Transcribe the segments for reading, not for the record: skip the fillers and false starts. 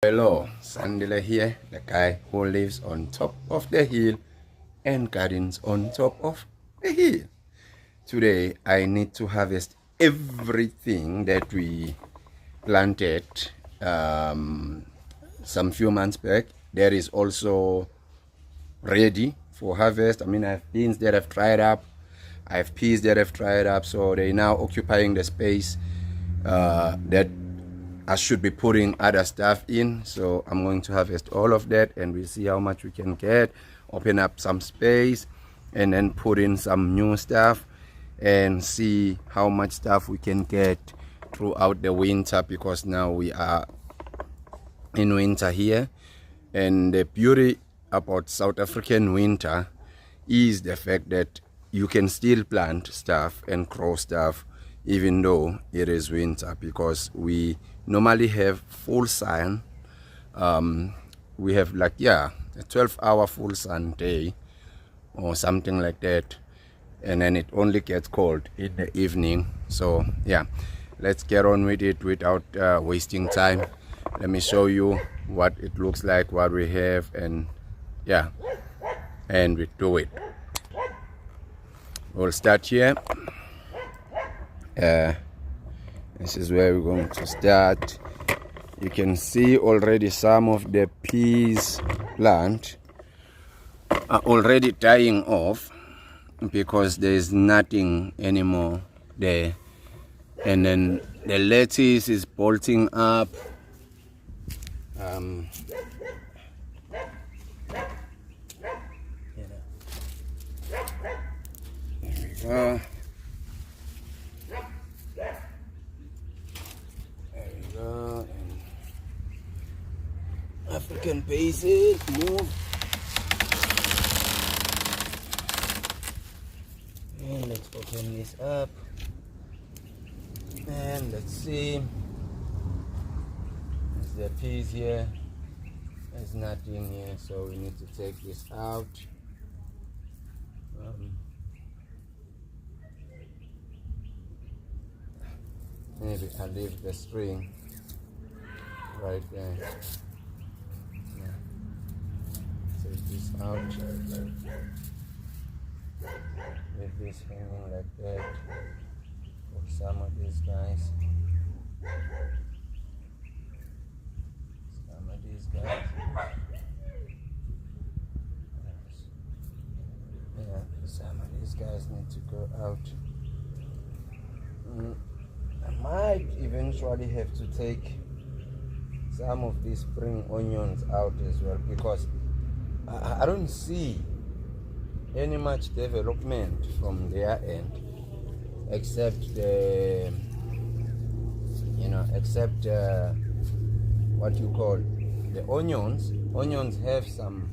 Hello, Sandile here, the guy who lives on top of the hill and gardens on top of the hill. Today, I need to harvest everything that we planted some few months back. That is also ready for harvest. I have beans that have dried up. I have peas that have dried up, so they're now occupying the space that I should be putting other stuff in. So I'm going to harvest all of that and we'll see how much we can get, open up some space, and then put in some new stuff and see how much stuff we can get throughout the winter, because now we are in winter here. And the beauty about South African winter is the fact that you can still plant stuff and grow stuff even though it is winter, because we normally have full sun. We have a 12-hour full sun day or something like that, and then it only gets cold in the evening. So yeah, let's get on with it without wasting time. Let me show you what it looks like, what we have, and yeah, and we do it. We'll start here. This is where we're going to start. You can see already some of the peas plant are already dying off because there is nothing anymore there. And then the lettuce is bolting up. There we go. African basic, move. And let's open this up. And let's see. There's the peas here. There's nothing here, so we need to take this out. Maybe I'll leave the string right there. Take this out. Leave this hanging like that for some of these guys. Yeah, some of these guys need to go out. I might eventually have to take some of these spring onions out as well, because I don't see any much development from their end, except the what you call the onions. Onions have some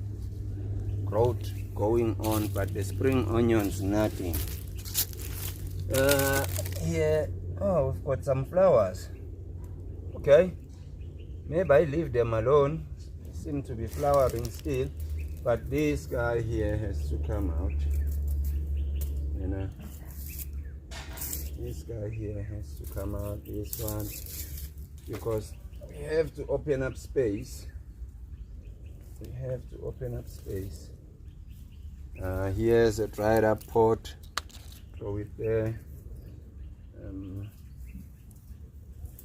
growth going on, but the spring onions nothing. Here, oh, we've got some flowers. Okay, maybe I leave them alone. They seem to be flowering still, but this guy here has to come out. This guy here has to come out. This one, because we have to open up space. We have to open up space. Here's a dried up pot. Throw it there.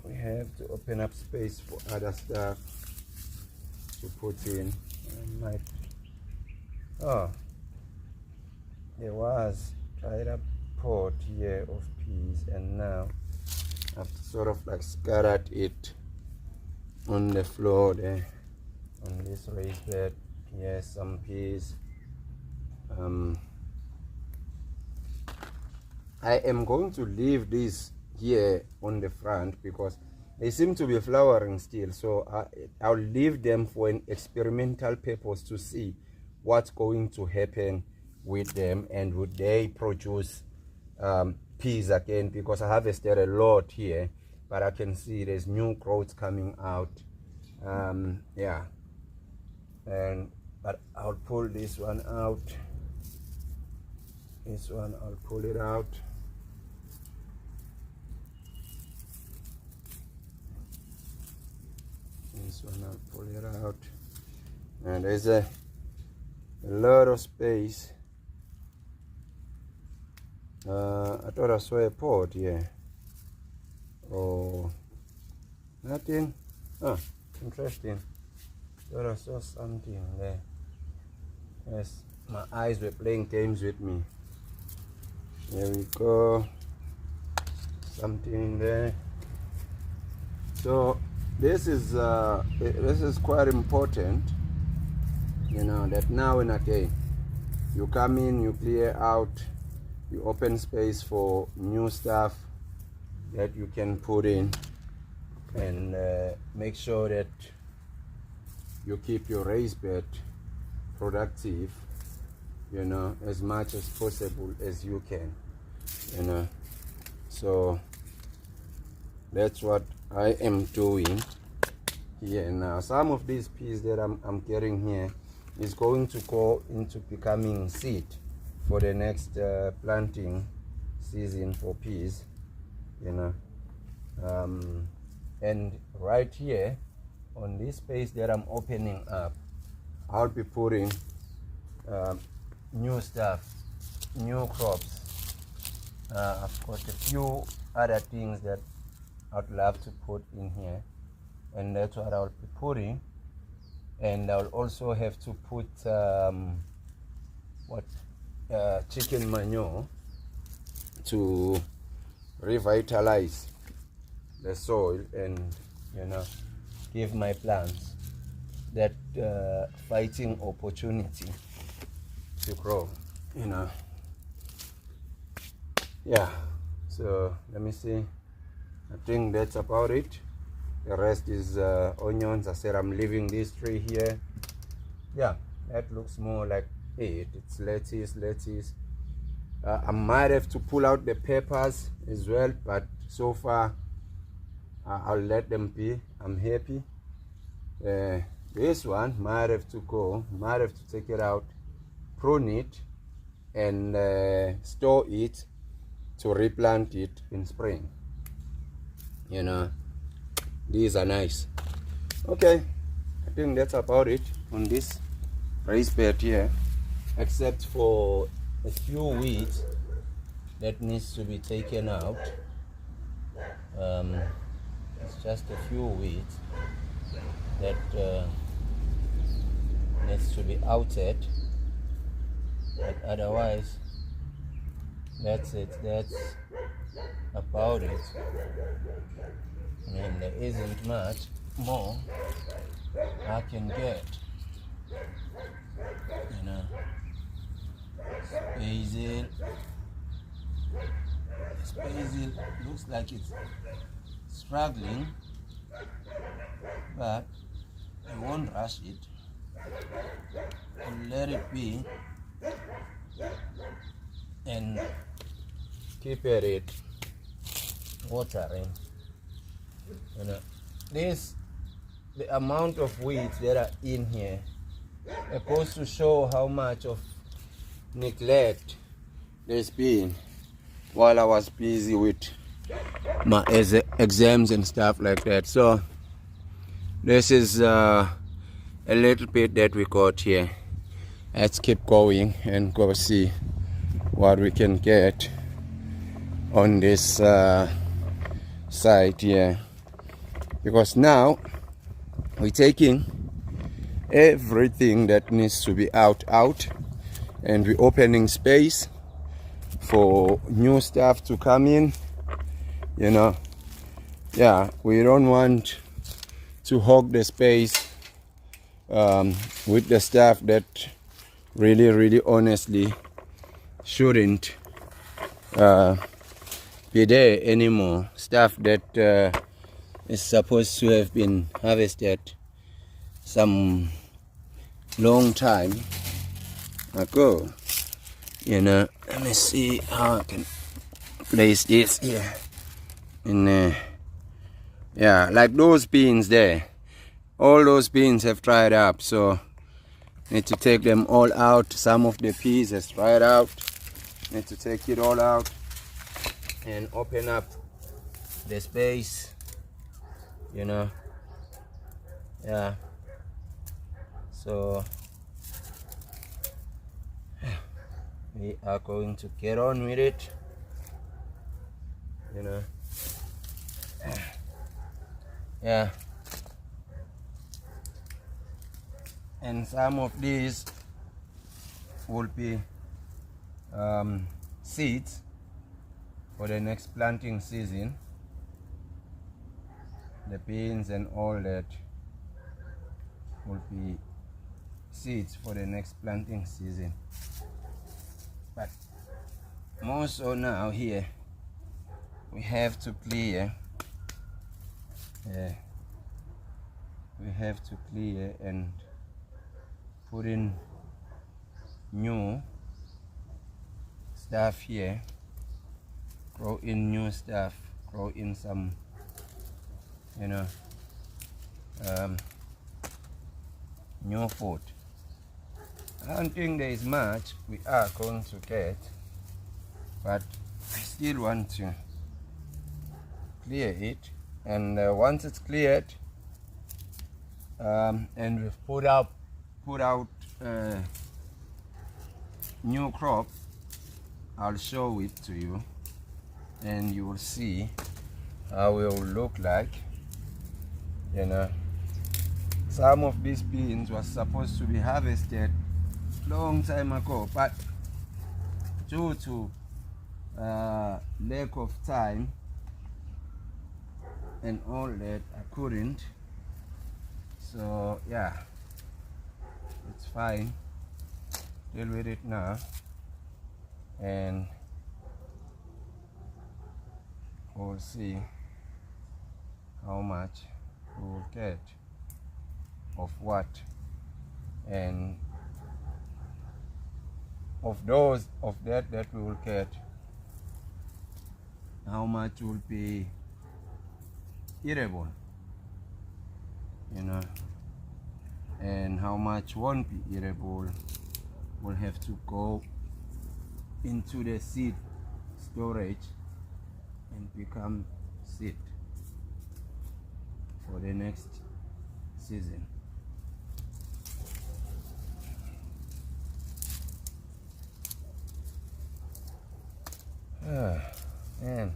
We have to open up space for other stuff to put in. There was dried up pot here of peas, and now I've sort of scattered it on the floor there, on this raised bed. Yes, some peas. I am going to leave this here on the front because they seem to be flowering still, so I'll leave them for an experimental purpose to see what's going to happen with them, and would they produce peas again, because I harvested a lot here, but I can see there's new growth coming out. But I'll pull this one out. This one, I'll pull it out. this one, I'll pull it out. And there's a lot of space. I thought I saw a pot here. Oh, nothing. Oh, interesting. Thought I saw something there. Yes, my eyes were playing games with me. There we go. Something there. So this is quite important. You know that now and again, you come in, you clear out, you open space for new stuff that you can put in, and make sure that you keep your raised bed productive, you know, as much as possible as you can, you know. So that's what I am doing here now. Some of these peas that I'm getting here is going to go into becoming seed for the next planting season for peas, you know. And right here on this space that I'm opening up, I'll be putting new stuff, new crops. I've got a few other things that I'd love to put in here, and that's what I'll be putting. And I'll also have to put chicken manure to revitalize the soil and, you know, give my plants that fighting opportunity to grow, you know. Yeah, so let me see. I think that's about it. The rest is onions. I said I'm leaving this tree here. Yeah, that looks more like it. It's lettuce. I might have to pull out the peppers as well, but so far I'll let them be. I'm happy. This one might have to go. Might have to take it out, prune it, and store it to replant it in spring. You know, these are nice. Okay, I think that's about it on this raised bed here, except for a few weeds that needs to be taken out. It's just a few weeds that needs to be outed, but otherwise that's it. That's about it. I mean, there isn't much more I can get, you know. Basil looks like it's struggling, but I won't rush it. I'll let it be and keep at it, watering. You know, the amount of weeds that are in here supposed to show how much of neglect there's been while I was busy with my exams and stuff like that. So this is a little bit that we got here. Let's keep going and go see what we can get on this site here, because now we're taking everything that needs to be out, and we're opening space for new stuff to come in, you know. Yeah, we don't want to hog the space with the stuff that really honestly shouldn't be there anymore. Stuff that is supposed to have been harvested some long time ago, you know. Let me see how I can place this here in there. Yeah, like those beans there, all those beans have dried up, so need to take them all out. Some of the peas has dried out, need to take it all out and open up the space, you know. Yeah, so we are going to get on with it, you know. Yeah, and some of these will be seeds for the next planting season. The beans and all that will be seeds for the next planting season. But more so now here, we have to clear. We have to clear and put in new stuff here. Grow in new stuff. Grow in some, you know, new food. I don't think there is much we are going to get, but I still want to clear it. And once it's cleared, and we've put out new crop, I'll show it to you, and you will see how it will look like. You know, some of these beans was supposed to be harvested long time ago, but due to lack of time and all that, I couldn't. So yeah, it's fine. Deal with it now, and we'll see how much we will get of what, and of that we will get, how much will be eatable, you know, and how much won't be eatable will have to go into the seed storage and become seed for the next season. Man.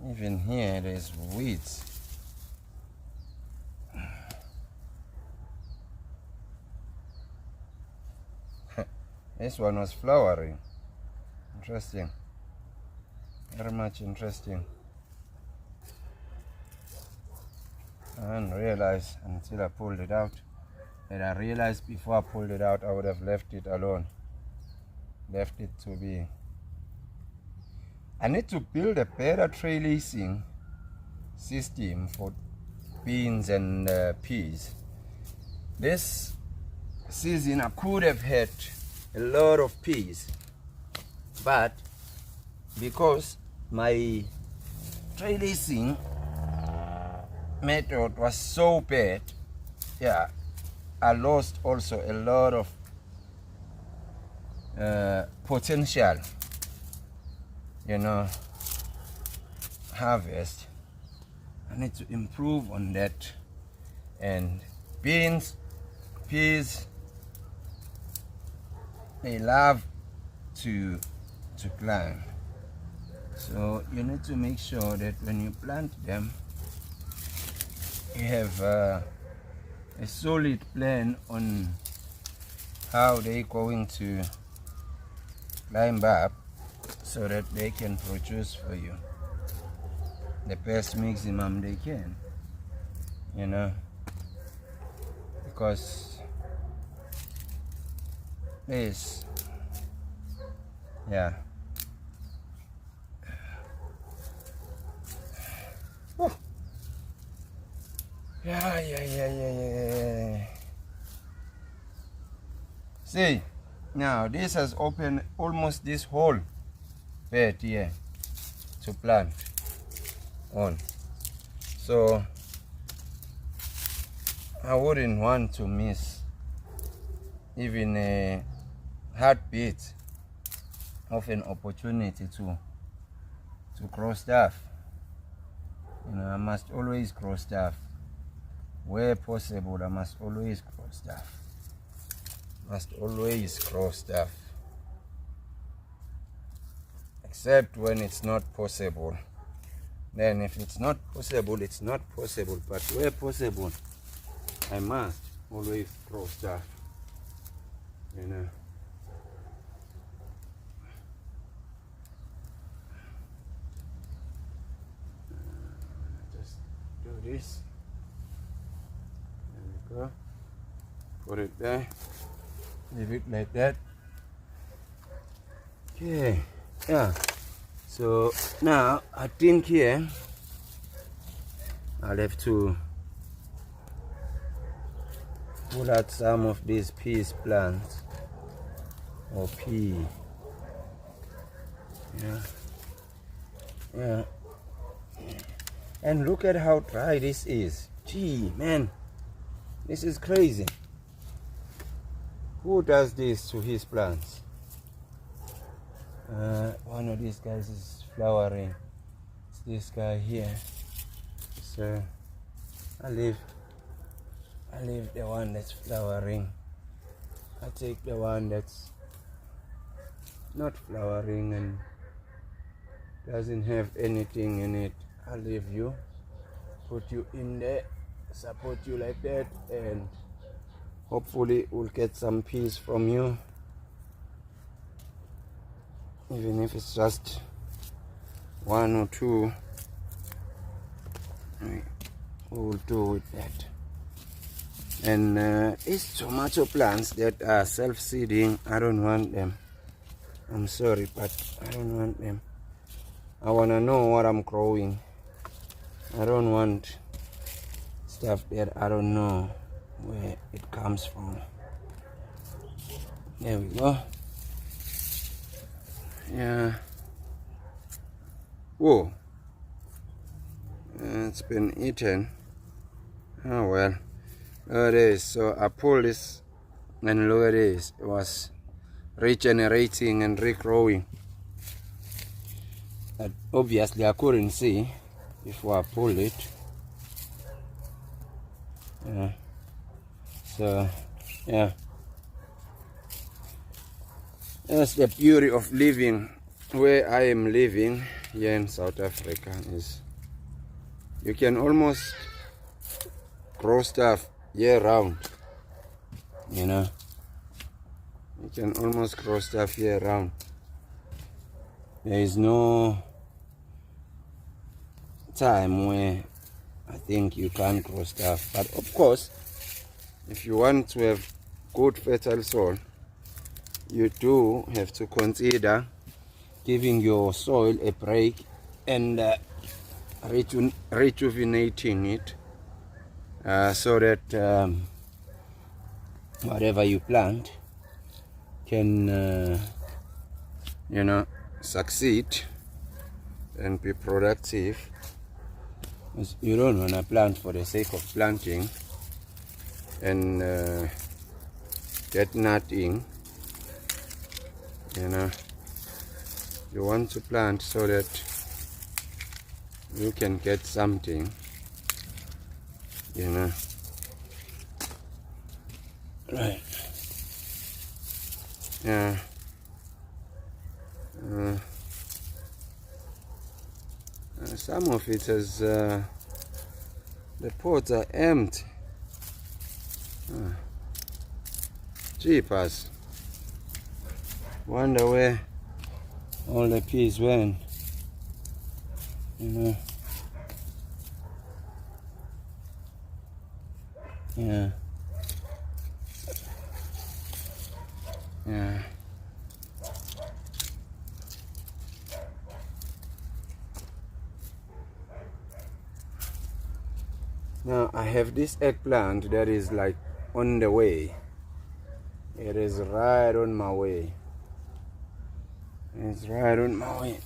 Even here there's weeds. This one was flowering. Interesting. Very much interesting. I didn't realize until I pulled it out. And I realized before I pulled it out, I would have left it alone. Left it to be. I need to build a better trellising system for beans and peas. This season I could have had a lot of peas, but because my trellising method was so bad, yeah, I lost also a lot of potential, you know, harvest. I need to improve on that. And beans, peas, they love to climb. So you need to make sure that when you plant them, you have a solid plan on how they're going to climb up, so that they can produce for you the best maximum they can, you know, because this, yeah. Woo. Yeah. See, now this has opened almost this whole bed here to plant on. So I wouldn't want to miss even a heartbeat of an opportunity to grow stuff. You know, I must always grow stuff. Where possible, I must always grow stuff. Must always grow stuff. Except when it's not possible. Then if it's not possible, it's not possible. But where possible, I must always grow stuff. You know. Just do this. There we go. Put it there. Leave it like that. Okay. Yeah. So now I think here I'll have to pull out some of these peas plants or pea. Yeah. And look at how dry this is. Gee, man, this is crazy. Who does this to his plants? One of these guys is flowering. It's this guy here. So I leave the one that's flowering. I take the one that's not flowering and doesn't have anything in it. I'll leave you, put you in there, support you like that, and hopefully we'll get some peace from you. Even if it's just one or two, we'll do with that. And these tomato plants that are self-seeding, I don't want them. I'm sorry, but I don't want them. I want to know what I'm growing. I don't want stuff that I don't know where it comes from. There we go. Yeah. Whoa. It's been eaten. Oh well. Look at this. So I pulled this and look at this. It was regenerating and regrowing. But obviously I couldn't see before I pulled it. Yeah. So yeah. That's the beauty of living where I am living here in South Africa, is you can almost grow stuff year round. You know, you can almost grow stuff year round. There is no time where I think you can't grow stuff. But of course, if you want to have good fertile soil, you do have to consider giving your soil a break and rejuvenating it so that whatever you plant can you know, succeed and be productive. You don't want to plant for the sake of planting and get nothing. You know, you want to plant so that you can get something, you know. Right. Yeah. Some of it is the pots are empty. Jeepers. Wonder where all the peas went, you know. Yeah. Yeah. Now I have this eggplant that is like on the way. It is right on my way. It's right on my way.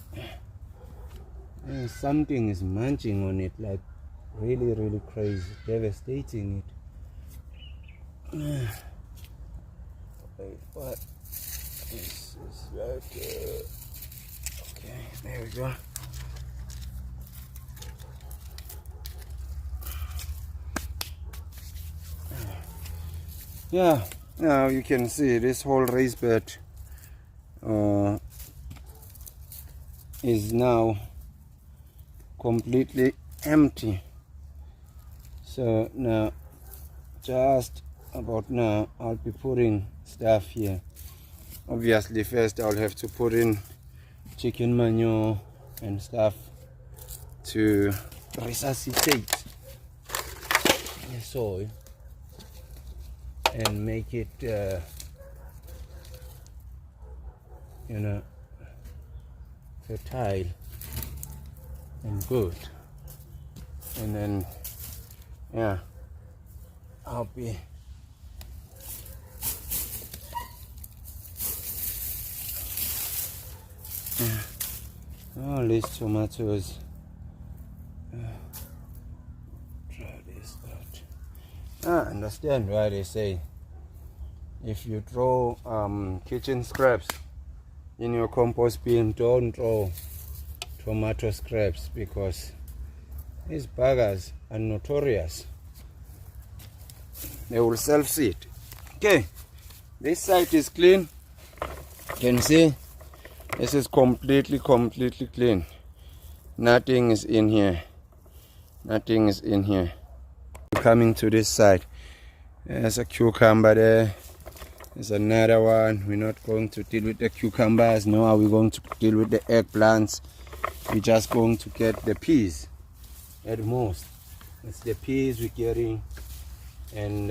And something is munching on it, like really, really crazy, devastating it. Wait, what? This is like, okay, there we go. Yeah, now you can see this whole raised bed is now completely empty. So now, just about now, I'll be putting stuff here. Obviously, first I'll have to put in chicken manure and stuff to resuscitate the soil and make it, you know, fertile and good. And then, yeah, I'll be all these tomatoes. Try this out. I understand why they say if you throw kitchen scraps in your compost bin, don't throw tomato scraps, because these buggers are notorious. They will self-seed. Okay, this side is clean. You can see this is completely clean. Nothing is in here. Nothing is in here. Coming to this side, there's a cucumber there. There's another one. We're not going to deal with the cucumbers. No, are we going to deal with the eggplants? We're just going to get the peas at most. It's the peas we're getting, and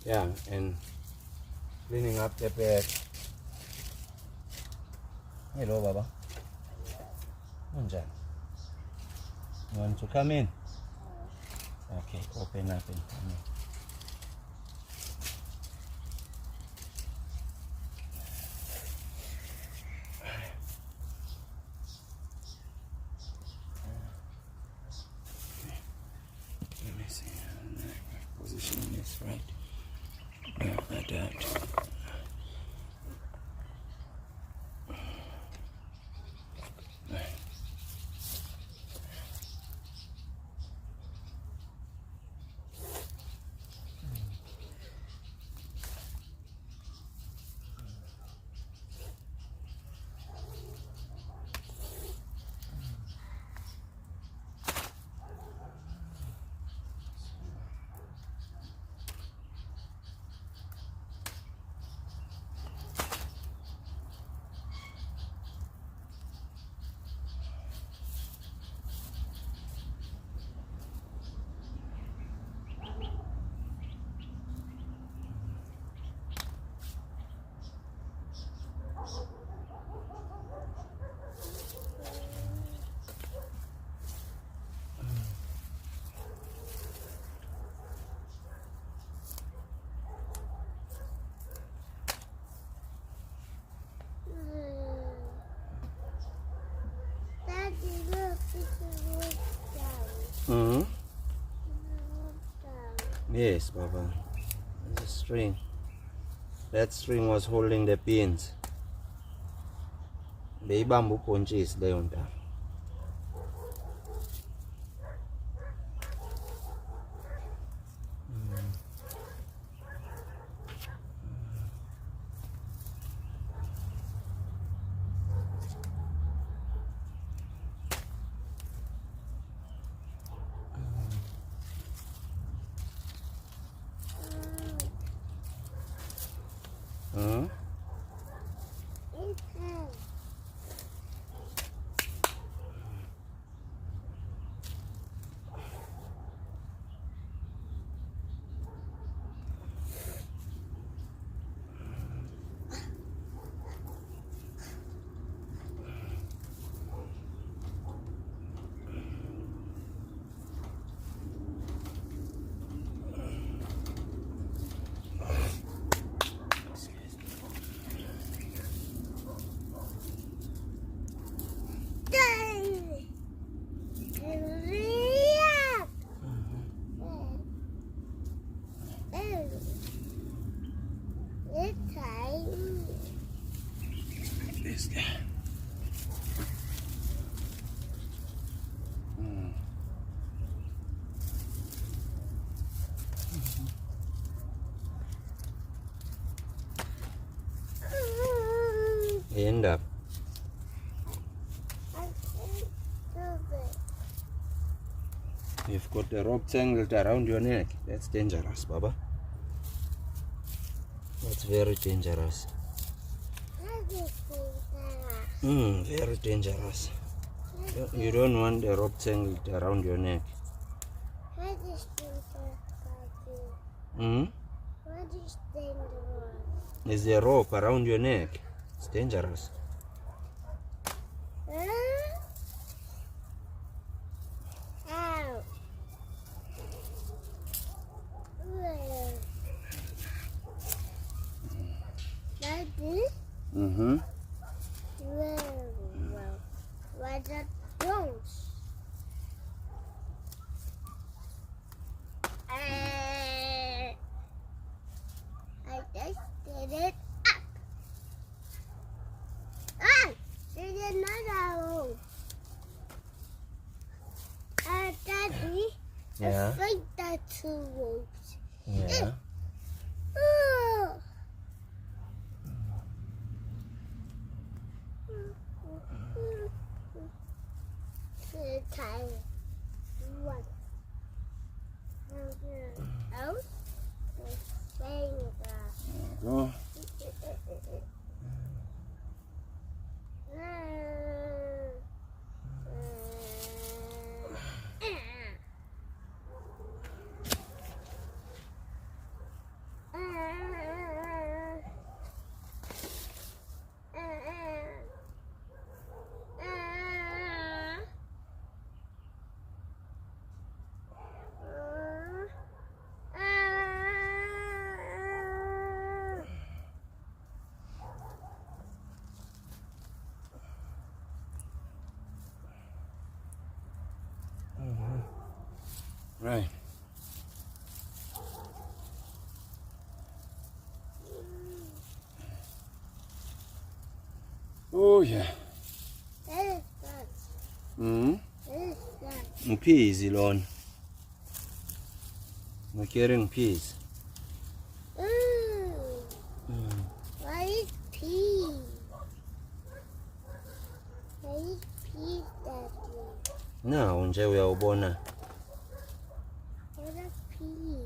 yeah, and cleaning up the bed. Hello, Baba. You want to come in? Okay, open up and come in. Let me see. Positioning this right. Yeah, like that. Mm-hmm. Yes, Baba. There's a string. That string was holding the beans. The bamboo punches there on top. stand up. I can't do it. You've got the rope tangled around your neck. That's dangerous, Baba. That's very dangerous. Very dangerous. You don't want the rope tangled around your neck. What is dangerous? What is dangerous? There's a rope around your neck. It's dangerous. Ow. Daddy? Mm-hmm. Well, why that don't? I just did it up. Ah! There's another one. Daddy, Yeah. I think that's two ropes. Yeah. Oh. Tired. One. Out. The finger. Go. Right. Oh yeah. Peas, Elon. We're carrying peas. What is pea? What is pea, Daddy? Now, nje uyawubona. What is pea?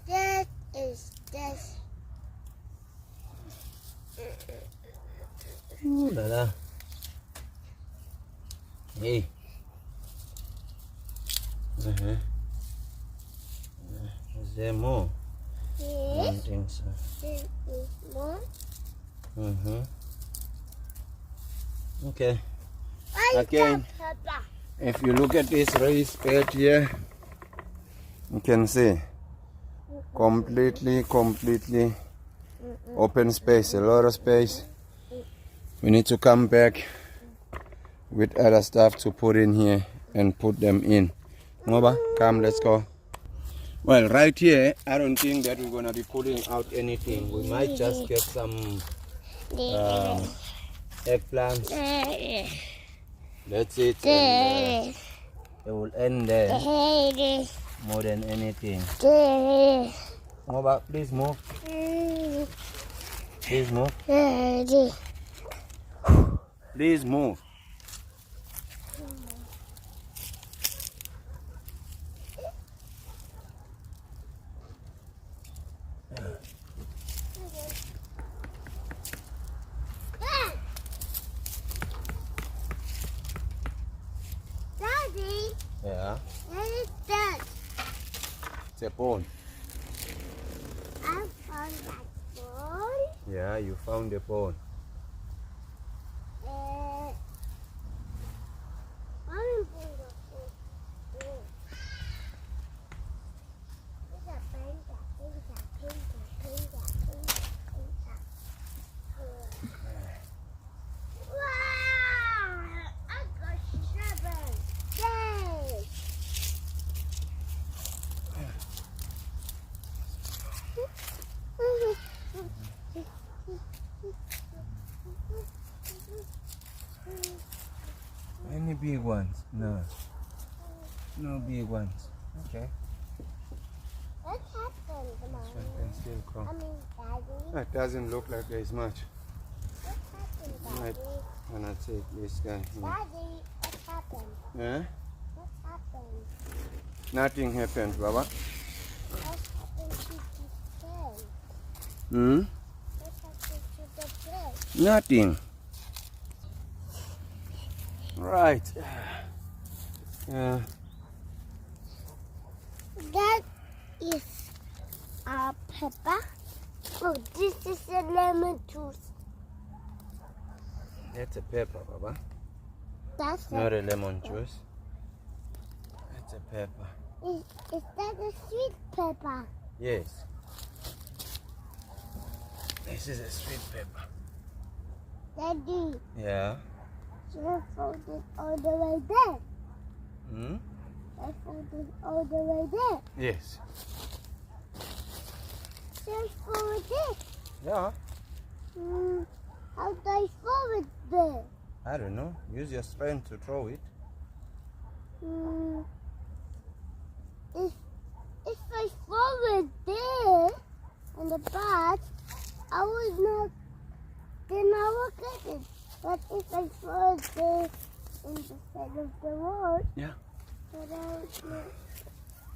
That is this. Ooh la la. Hey. Is there more? I don't Yes. think so. There is more. Okay. I Again. got Papa. If you look at this raised bed here, you can see completely open space, a lot of space. We need to come back with other stuff to put in here and put them in. Moba, come, let's go. Well, right here, I don't think that we're going to be putting out anything. We might just get some eggplants. That's it. And, it will end there more than anything. Moba, please move. Please move. Please move. Yeah. What is that? It's a bone. I found that bone. Yeah, you found a bone. Mommy bring the bone. Wow! I got 7. Yay! Any big ones? No. No big ones. Okay. What happened, This Mommy? one can still come. Daddy. That doesn't look like there is much. What happened, Right. Daddy? And I take this guy. Daddy, what happened? Yeah? What happened? Nothing happened, Baba. What happened to the pen? Hmm? What happened to the pen? Nothing. Right. Yeah. That is a pepper. Oh, this is a lemon juice. That's a pepper, Baba. That's Not a lemon juice. That's a pepper. Is that a sweet pepper? Yes. This is a sweet pepper. Daddy, Yeah. should I fold it all the way there? Hmm? I fold it all the way there. Yes. Should I fold it? Yeah. How do I fold it there? I don't know. Use your strength to throw it. If I fold it there on the back, I would not. Then I will get it. But if I fold it there in the side of the wall, Yeah. then I would not.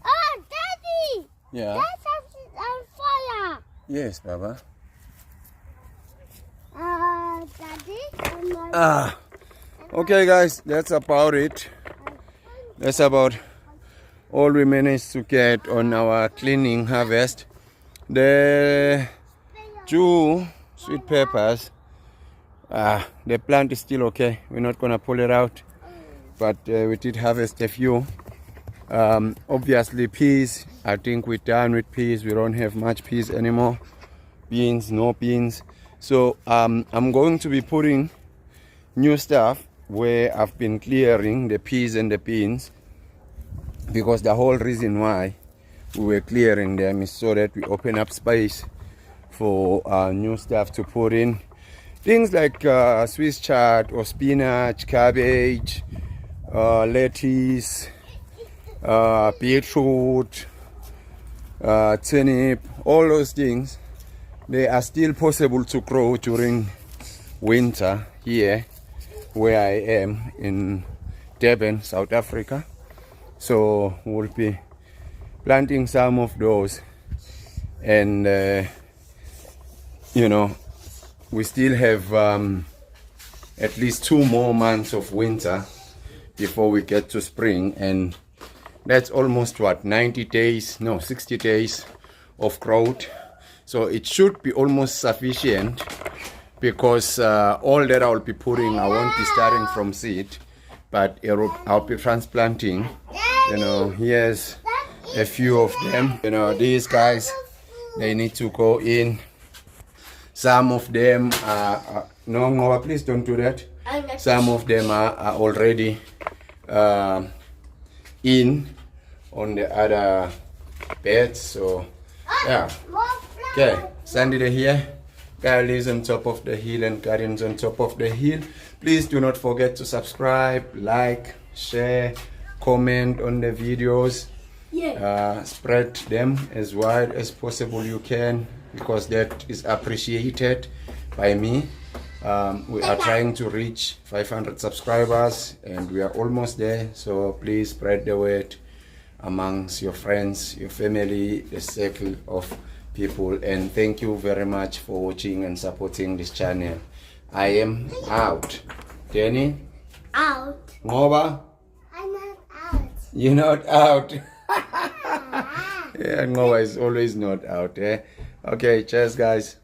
Ah, Daddy! Yeah. That house is on fire! Yes, Baba. Daddy? Okay, guys. That's about it. That's about all we managed to get on our cleaning harvest. The 2 sweet peppers, the plant is still okay. We're not gonna pull it out, but we did harvest a few. Obviously peas, I think we're done with peas. We don't have much peas anymore. Beans, no beans. So I'm going to be putting new stuff where I've been clearing the peas and the beans, because the whole reason why we were clearing them is so that we open up space for new stuff to put in. Things like Swiss chard or spinach, cabbage, lettuce, beetroot, turnip, all those things, they are still possible to grow during winter here where I am in Durban, South Africa. So we'll be planting some of those, and you know, we still have at least 2 more months of winter before we get to spring, and that's almost what, 90 days, no, 60 days of growth. So it should be almost sufficient, because all that I'll be putting, I won't be starting from seed, but I'll be transplanting. You know, here's a few of them. You know, these guys, they need to go in. Some of them are no, please don't do that. Some of them are already in on the other beds. So yeah. Okay, Sandy the here. Kyle lives on top of the hill and Karen's on top of the hill. Please do not forget to subscribe, like, share, comment on the videos. Spread them as wide as possible you can, because that is appreciated by me. We are trying to reach 500 subscribers and we are almost there, so please spread the word amongst your friends, your family, the circle of people, and thank you very much for watching and supporting this channel. I am out. Danny? Out. Ngoba? I'm not out. You're not out. Yeah, Ngowa is always not out. Eh? Okay, cheers, guys.